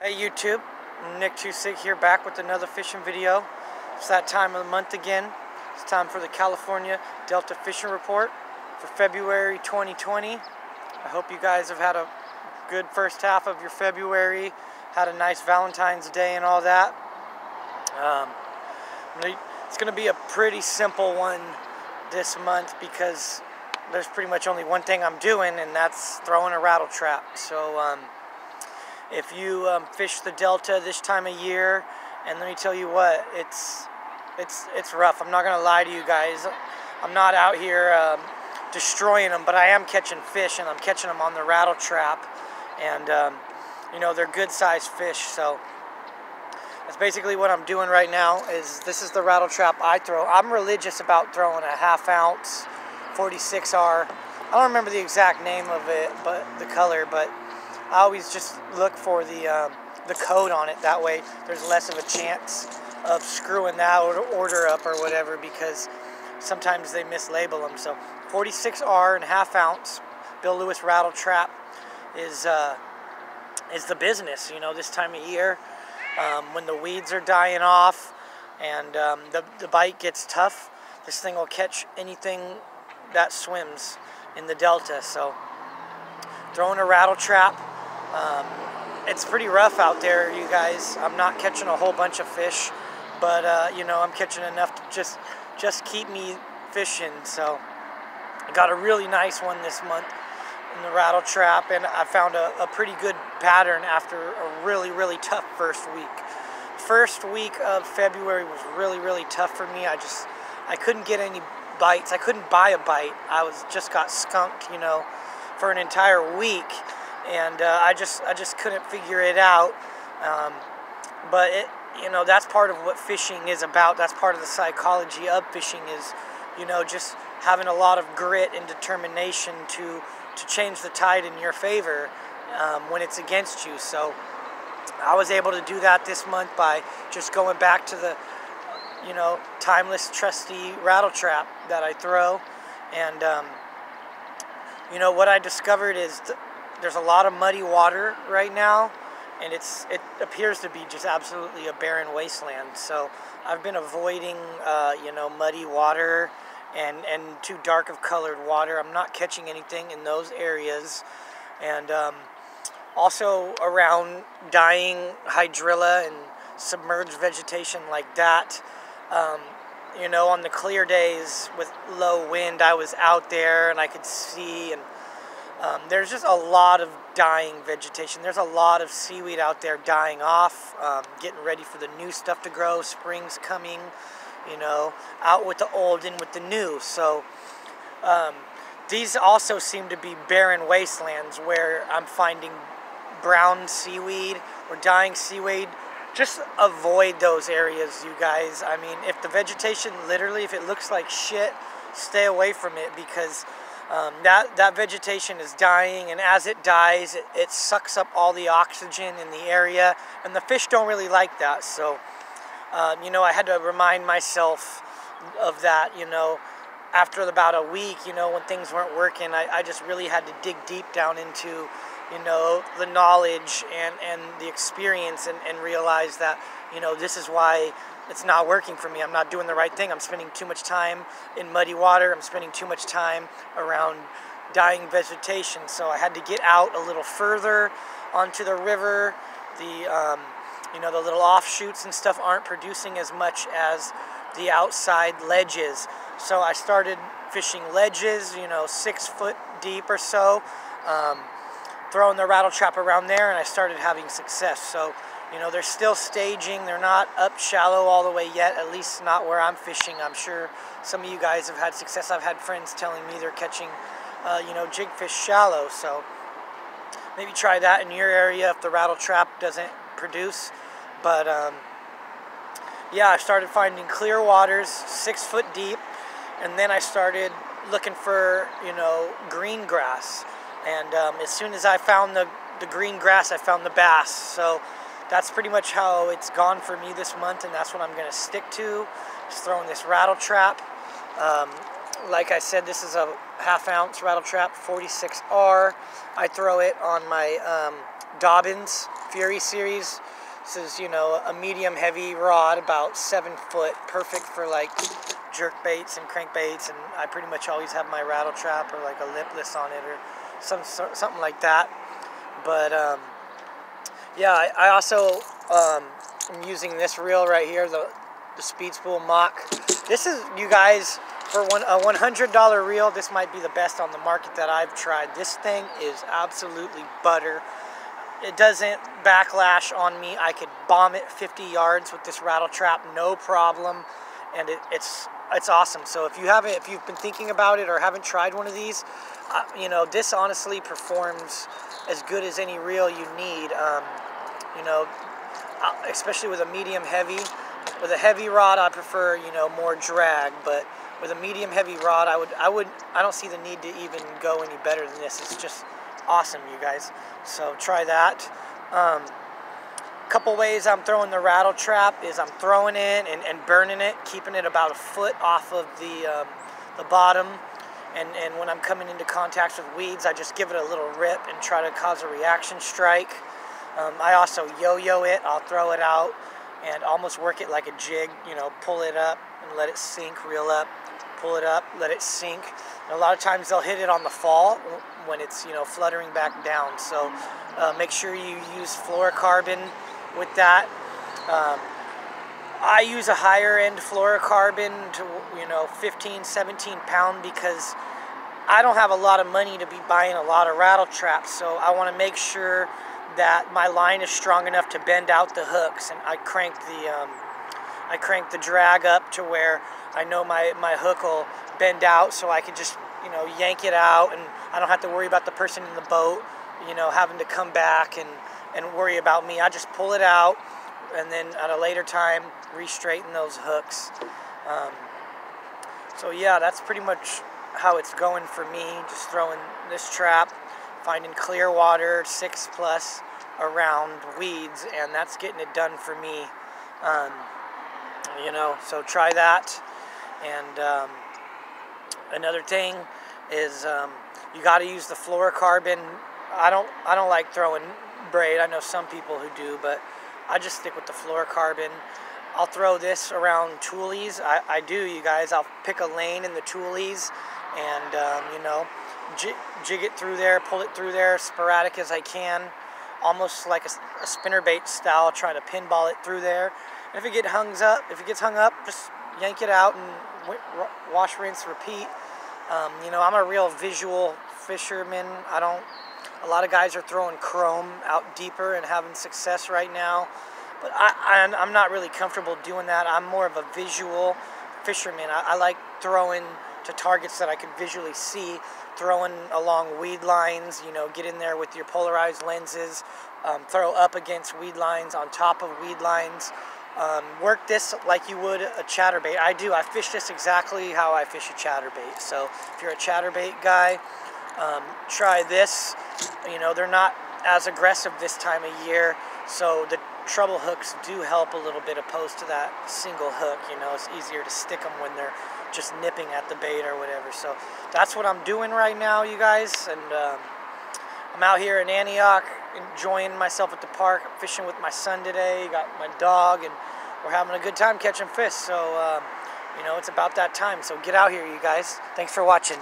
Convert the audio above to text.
Hey YouTube, Nick 26 here, back with another fishing video. It's that time of the month again. It's time for the California Delta Fishing Report for February 2020. I hope you guys have had a good first half of your February, had a nice Valentine's Day and all that. It's going to be a pretty simple one this month because there's pretty much only one thing I'm doing, and that's throwing a rattle trap. So if you fish the Delta this time of year, and let me tell you what, it's rough. I'm not gonna lie to you guys. I'm not out here destroying them, but I am catching fish, and I'm catching them on the rattle trap, and you know, they're good sized fish. So that's basically what I'm doing right now. This is the rattle trap I throw. I'm religious about throwing a 1/2 ounce 46R. I don't remember the exact name of it, but the color, but I always just look for the code on it. That way there's less of a chance of screwing that order up or whatever, because sometimes they mislabel them. So 46R and 1/2 ounce Bill Lewis rattle trap is the business, you know, this time of year, when the weeds are dying off and the bite gets tough. This thing will catch anything that swims in the Delta. So throwing a rattle trap, it's pretty rough out there, you guys. I'm not catching a whole bunch of fish, but you know, I'm catching enough to just keep me fishing. So I got a really nice one this month in the rattle trap, and I found a pretty good pattern after a really tough first week. First week of February was really tough for me. I couldn't get any bites. I couldn't buy a bite. I just got skunked, you know, for an entire week. And I just couldn't figure it out. But you know, that's part of what fishing is about. That's part of the psychology of fishing, is, you know, just having a lot of grit and determination to change the tide in your favor when it's against you. So I was able to do that this month by just going back to the, you know, timeless, trusty rattle trap that I throw. And you know, what I discovered is there's a lot of muddy water right now, and it appears to be just absolutely a barren wasteland. So I've been avoiding you know, muddy water and too dark of colored water. I'm not catching anything in those areas. And also around dying hydrilla and submerged vegetation like that. You know, on the clear days with low wind, I was out there and I could see, and there's just a lot of dying vegetation. There's a lot of seaweed out there dying off, getting ready for the new stuff to grow. Spring's coming, you know, out with the old, in with the new. So these also seem to be barren wastelands where I'm finding brown seaweed or dying seaweed. Just avoid those areas, you guys. I mean, if the vegetation, literally, if it looks like shit, stay away from it, because that vegetation is dying, and as it dies, it sucks up all the oxygen in the area, and the fish don't really like that. So, you know, I had to remind myself of that, you know, after about a week, you know, when things weren't working. I just really had to dig deep down into, you know, the knowledge and the experience, and realize that, you know, this is why it's not working for me. I'm not doing the right thing. I'm spending too much time in muddy water. I'm spending too much time around dying vegetation. So I had to get out a little further onto the river. You know, the little offshoots and stuff aren't producing as much as the outside ledges. So I started fishing ledges, you know, 6 foot deep or so, throwing the rattle trap around there, and I started having success. So, you know, they're still staging. They're not up shallow all the way yet, at least not where I'm fishing. I'm sure some of you guys have had success. I've had friends telling me they're catching, you know, jigfish shallow. So maybe try that in your area if the rattle trap doesn't produce. But yeah, I started finding clear waters, 6 foot deep, and then I started looking for, you know, green grass. And as soon as I found the green grass, I found the bass. So that's pretty much how it's gone for me this month, and that's what I'm going to stick to, just throwing this rattle trap. Like I said, this is a 1/2 ounce rattle trap, 46R. I throw it on my Dobbins Fury series. This is, you know, a medium heavy rod, about 7 foot, perfect for like jerk baits and crankbaits, and I pretty much always have my Rattle Trap or like a lipless on it or something like that. But yeah, I also am using this reel right here, the Speed Spool Mach. This is, you guys, for a $100 reel, this might be the best on the market that I've tried. This thing is absolutely butter. It doesn't backlash on me. I could bomb it 50 yards with this Rattle Trap, no problem. And it's awesome. So if you've been thinking about it or haven't tried one of these, you know, this honestly performs as good as any reel you need. You know, especially with a medium heavy. With a heavy rod, I prefer, you know, more drag, but with a medium heavy rod, I don't see the need to even go any better than this. It's just awesome, you guys. So try that. Couple ways I'm throwing the Rattle Trap is I'm throwing it and burning it, keeping it about a foot off of the bottom. And when I'm coming into contact with weeds, I just give it a little rip and try to cause a reaction strike. I also yo-yo it. I'll throw it out and almost work it like a jig, you know, pull it up and let it sink, reel up, pull it up, let it sink. And a lot of times they'll hit it on the fall when it's, you know, fluttering back down. So make sure you use fluorocarbon with that. I use a higher end fluorocarbon to, you know, 15, 17 pound, because I don't have a lot of money to be buying a lot of Rattle Traps. So I want to make sure that my line is strong enough to bend out the hooks, and I crank the drag up to where I know my hook will bend out, so I can just, you know, yank it out, and I don't have to worry about the person in the boat, you know, having to come back and worry about me. I just pull it out, and then at a later time re-straighten those hooks. So yeah, that's pretty much how it's going for me, just throwing this trap, finding clear water, 6+ around weeds, and that's getting it done for me. You know, so try that. And another thing is you got to use the fluorocarbon. I don't like throwing braid. I know some people who do, but I just stick with the fluorocarbon. I'll throw this around toolies. I do, you guys. I'll pick a lane in the toolies and you know, jig it through there, pull it through there, sporadic as I can, almost like a spinnerbait style, trying to pinball it through there. And if it gets hung up, just yank it out and wash, rinse, repeat. You know, I'm a real visual fisherman. A lot of guys are throwing chrome out deeper and having success right now, but I'm not really comfortable doing that. I'm more of a visual fisherman. I like throwing to targets that I can visually see, throwing along weed lines, you know, get in there with your polarized lenses, throw up against weed lines, on top of weed lines. Work this like you would a chatterbait. I fish this exactly how I fish a chatterbait. So if you're a chatterbait guy, try this. You know, they're not as aggressive this time of year, so the treble hooks do help a little bit opposed to that single hook. You know, it's easier to stick them when they're just nipping at the bait or whatever. So that's what I'm doing right now, you guys. And I'm out here in Antioch enjoying myself at the park. I'm fishing with my son today, got my dog, and we're having a good time catching fish. So you know, it's about that time. So get out here, you guys. Thanks for watching.